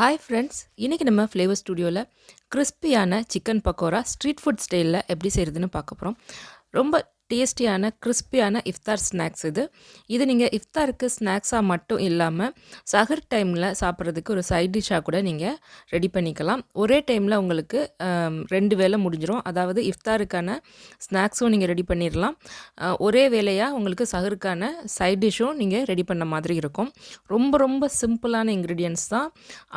Hi friends, இன்றைக்கி நம்ம flavour ஸ்டுடியோவில் கிறிஸ்பியான சிக்கன் பக்கோரா ஸ்ட்ரீட் ஃபுட் ஸ்டைலில் எப்படி செய்கிறதுன்னு பார்க்க போகிறோம். ரொம்ப டேஸ்டியான கிறிஸ்பியான இஃப்தார் ஸ்நாக்ஸ் இது நீங்கள் இஃப்தாருக்கு ஸ்நாக்ஸாக மட்டும் இல்லாமல் சஹர் டைமில் சாப்பிட்றதுக்கு ஒரு சைட் டிஷ்ஷாக கூட நீங்கள் ரெடி பண்ணிக்கலாம். ஒரே டைமில் உங்களுக்கு 2 வேளை முடிஞ்சிடும். அதாவது இஃப்தாருக்கான ஸ்நாக்ஸும் நீங்கள் ரெடி பண்ணிடலாம், ஒரே வேளையாக உங்களுக்கு சஹருக்கான சைட் டிஷ்ஷும் நீங்கள் ரெடி பண்ண மாதிரி இருக்கும். ரொம்ப ரொம்ப சிம்பிளான இன்க்ரீடியன்ட்ஸ் தான்,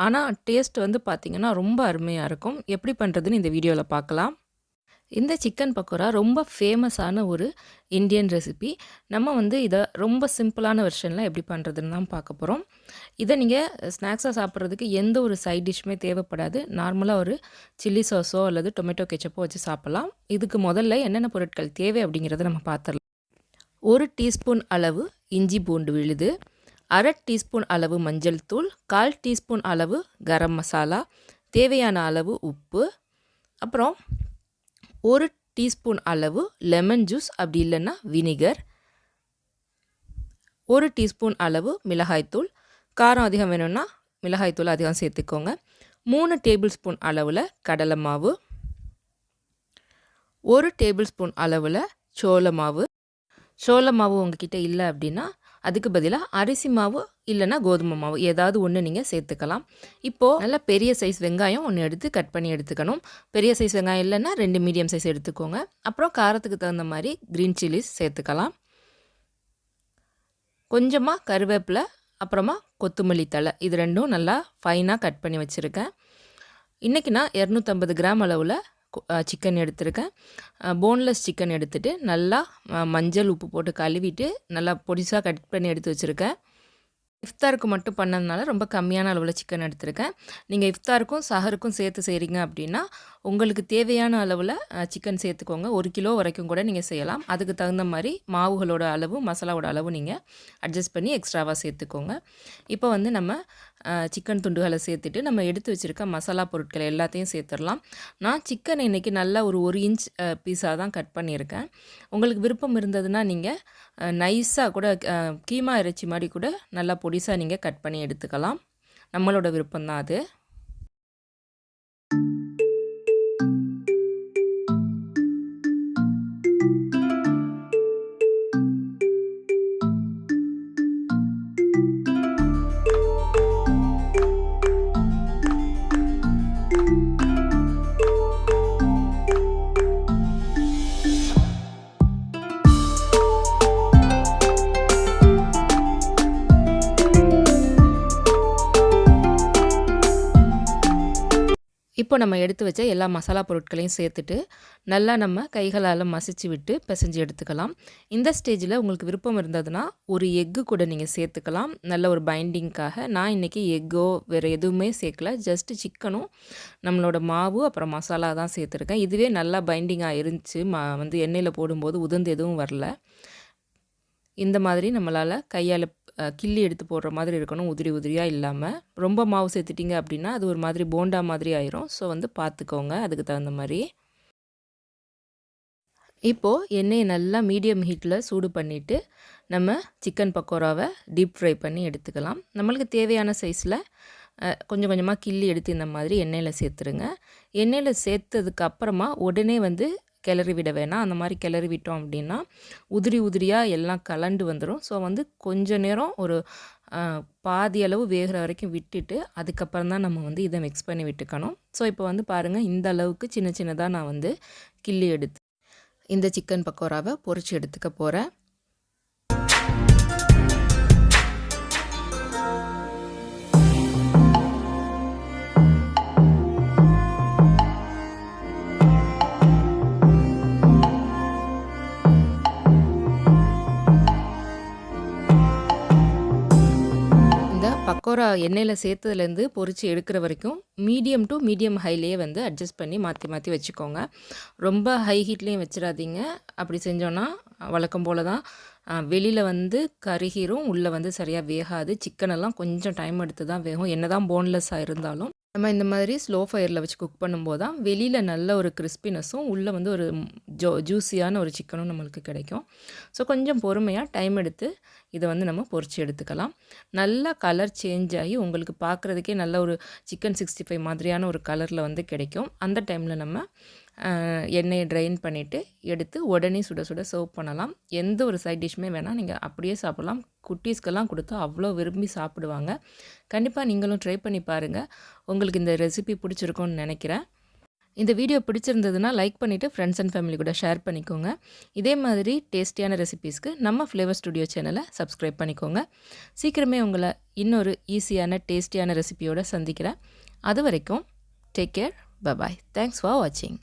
ஆனால் டேஸ்ட் பார்த்திங்கன்னா ரொம்ப அருமையாக இருக்கும். எப்படி பண்ணுறதுன்னு இந்த வீடியோவில் பார்க்கலாம். இந்த சிக்கன் பக்கோரா ரொம்ப ஃபேமஸான ஒரு இந்தியன் ரெசிபி. நம்ம இதை ரொம்ப சிம்பிளான வெர்ஷனில் எப்படி பண்ணுறதுன்னு தான் பார்க்க போகிறோம். இதை நீங்கள் ஸ்நாக்ஸாக சாப்பிட்றதுக்கு எந்த ஒரு சைட் டிஷ்ஷுமே தேவைப்படாது. நார்மலாக ஒரு சில்லி சாஸோ அல்லது டொமேட்டோ கெச்சப்போ வச்சு சாப்பிட்லாம். இதுக்கு முதல்ல என்னென்ன பொருட்கள் தேவை அப்படிங்கிறத நம்ம பார்த்துடலாம். 1 டீஸ்பூன் அளவு இஞ்சி பூண்டு விழுது, 1/2 டீஸ்பூன் அளவு மஞ்சள் தூள், 1/4 டீஸ்பூன் அளவு கரம் மசாலா, தேவையான அளவு உப்பு, அப்புறம் 1 டீஸ்பூன் அளவு லெமன் ஜூஸ் அப்படி இல்லைன்னா வினிகர், 1 டீஸ்பூன் அளவு மிளகாய்த்தூள். காரம் அதிகம் வேணும்னா மிளகாய்த்தூள் அதிகம் சேர்த்துக்கோங்க. 3 டேபிள் ஸ்பூன் அளவில் கடலை மாவு, 1 டேபிள் ஸ்பூன் அளவில் சோள மாவு. சோள மாவு உங்ககிட்ட இல்லை அப்படின்னா அதுக்கு பதிலாக அரிசி மாவு இல்லைன்னா கோதுமை மாவு ஏதாவது ஒன்று நீங்கள் சேர்த்துக்கலாம். இப்போது நல்லா பெரிய சைஸ் வெங்காயம் ஒன்று எடுத்து கட் பண்ணி எடுத்துக்கணும். பெரிய சைஸ் வெங்காயம் இல்லைன்னா 2 மீடியம் சைஸ் எடுத்துக்கோங்க. அப்புறம் காரத்துக்கு தகுந்த மாதிரி க்ரீன் சில்லிஸ் சேர்த்துக்கலாம். கொஞ்சமாக கருவேப்பிலை, அப்புறமா கொத்தமல்லி தழை, இது ரெண்டும் நல்லா ஃபைனாக கட் பண்ணி வச்சுருக்கேன். இன்றைக்கி நான் 250 கிராம் அளவில் சிக்கன் எடுத்திருக்கேன். போன்லெஸ் சிக்கன் எடுத்துகிட்டு நல்லா மஞ்சள் உப்பு போட்டு கழுவிட்டு நல்லா பொடிசாக கட் பண்ணி எடுத்து வச்சுருக்கேன். இஃப்தாருக்கு மட்டும் பண்ணதுனால ரொம்ப கம்மியான அளவில் சிக்கன் எடுத்திருக்கேன். நீங்கள் இஃப்தாருக்கும் சஹருக்கும் சேர்த்து செய்கிறீங்க அப்படின்னா உங்களுக்கு தேவையான அளவில் சிக்கன் சேர்த்துக்கோங்க. 1 கிலோ வரைக்கும் கூட நீங்கள் செய்யலாம். அதுக்கு தகுந்த மாதிரி மாவுகளோட அளவு, மசாலாவோட அளவு நீங்கள் அட்ஜஸ்ட் பண்ணி எக்ஸ்ட்ராவாக சேர்த்துக்கோங்க. இப்போ நம்ம சிக்கன் துண்டுகளை சேர்த்துட்டு நம்ம எடுத்து வச்சுருக்க மசாலா பொருட்களை எல்லாத்தையும் சேர்த்துடலாம். நான் சிக்கன் இன்றைக்கி நல்லா ஒரு 1 இன்ச் பீஸாக தான் கட் பண்ணியிருக்கேன். உங்களுக்கு விருப்பம் இருந்ததுன்னா நீங்கள் நைஸாக கூட கீமா இறைச்சி மாதிரி கூட நல்லா பொடிசாக நீங்கள் கட் பண்ணி எடுத்துக்கலாம். நம்மளோட விருப்பம்தான் அது. இப்போ நம்ம எடுத்து வச்ச எல்லா மசாலா பொருட்களையும் சேர்த்துட்டு நல்லா நம்ம கைகளால் மசிச்சு விட்டு பிசைஞ்சு எடுத்துக்கலாம். இந்த ஸ்டேஜில் உங்களுக்கு விருப்பம் இருந்ததுன்னா ஒரு எக்கு கூட நீங்கள் சேர்த்துக்கலாம், நல்ல ஒரு பைண்டிங்காக. நான் இன்றைக்கி எக்கோ வேறு எதுவுமே சேர்க்கல, ஜஸ்ட்டு சிக்கனும் நம்மளோட மாவு அப்புறம் மசாலா தான் சேர்த்துருக்கேன். இதுவே நல்லா பைண்டிங்காக இருந்துச்சு. எண்ணெயில் போடும்போது உதிர்ந்து எதுவும் வரல. இந்த மாதிரி நம்மளால் கையால் கிள்ளி எடுத்து போடுற மாதிரி இருக்கணும், உதிரி உதிரியாக இல்லாமல். ரொம்ப மாவு சேர்த்துட்டிங்க அப்படின்னா அது ஒரு மாதிரி போண்டா மாதிரி ஆயிரும். ஸோ பார்த்துக்கோங்க அதுக்கு தகுந்த மாதிரி. இப்போது எண்ணெயை நல்லா மீடியம் ஹீட்டில் சூடு பண்ணிவிட்டு நம்ம சிக்கன் பக்கோராவை டீப் ஃப்ரை பண்ணி எடுத்துக்கலாம். நம்மளுக்கு தேவையான சைஸில் கொஞ்சம் கொஞ்சமாக கிள்ளி எடுத்து இந்த மாதிரி எண்ணெயில் சேர்த்துருங்க. எண்ணெயில் சேர்த்ததுக்கு அப்புறமா உடனே கிளறி விட வேணாம். அந்த மாதிரி கிளறி விட்டோம் அப்படின்னா உதிரி உதிரியாக எல்லாம் கலண்டு வந்துடும். ஸோ கொஞ்ச நேரம் ஒரு பாதி அளவு வேகிற வரைக்கும் விட்டுட்டு அதுக்கப்புறம் தான் நம்ம இதை மிக்ஸ் பண்ணி விட்டுக்கணும். ஸோ இப்போ பாருங்கள், இந்த அளவுக்கு சின்ன சின்னதாக நான் கிள்ளி எடுத்து இந்த சிக்கன் பக்கோராவை பொரிச்சு எடுத்துக்க போகிறேன். பக்கோரா எண்ணெயில் சேர்த்ததுலேருந்து பொரித்து எடுக்கிற வரைக்கும் மீடியம் டு மீடியம் ஹைலேயே அட்ஜஸ்ட் பண்ணி மாற்றி மாற்றி வச்சுக்கோங்க. ரொம்ப ஹை ஹீட்லேயும் வச்சிடாதீங்க. அப்படி செஞ்சோன்னா வழக்கம் போல் தான் வெளியில் கருகிரும், உள்ளே சரியாக வேகாது. சிக்கனெல்லாம் கொஞ்சம் டைம் எடுத்து தான் வேகும், என்ன தான் போன்லெஸ்ஸாக இருந்தாலும். நம்ம இந்த மாதிரி ஸ்லோ ஃபயரில் வச்சு குக் பண்ணும்போது தான் வெளியில் நல்ல ஒரு கிறிஸ்பினஸும் உள்ளே வந்து ஒரு ஜூஸியான ஒரு சிக்கனும் நம்மளுக்கு கிடைக்கும். ஸோ கொஞ்சம் பொறுமையாக டைம் எடுத்து இதை வந்து நம்ம பொரிச்சு எடுத்துக்கலாம். நல்லா கலர் சேஞ்ச் ஆகி உங்களுக்கு பார்க்குறதுக்கே நல்ல ஒரு சிக்கன் 65 மாதிரியான ஒரு கலரில் வந்து கிடைக்கும். அந்த டைமில் நம்ம எண்ணெயை ட்ரைன் பண்ணிவிட்டு எடுத்து உடனே சுட சுட சர்வ் பண்ணலாம். எந்த ஒரு சைட் டிஷ்ஷுமே வேணால் நீங்கள் அப்படியே சாப்பிட்லாம். குட்டீஸ்க்கெல்லாம் கொடுத்தா அவ்வளோ விரும்பி சாப்பிடுவாங்க. கண்டிப்பாக நீங்களும் ட்ரை பண்ணி பாருங்கள். உங்களுக்கு இந்த ரெசிபி பிடிச்சிருக்கும்னு நினைக்கிறேன். இந்த வீடியோ பிடிச்சிருந்ததுன்னா லைக் பண்ணிவிட்டு ஃப்ரெண்ட்ஸ் அண்ட் ஃபேமிலி கூட ஷேர் பண்ணிக்கோங்க. இதே மாதிரி டேஸ்டியான ரெசிபீஸ்க்கு நம்ம ஃப்ளேவர் ஸ்டுடியோ சேனலை சப்ஸ்கிரைப் பண்ணிக்கோங்க. சீக்கிரமே உங்களை இன்னொரு ஈஸியான டேஸ்டியான ரெசிபியோடு சந்திக்கிறேன். அது வரைக்கும் take care. Bye bye. Thanks for வாட்சிங்.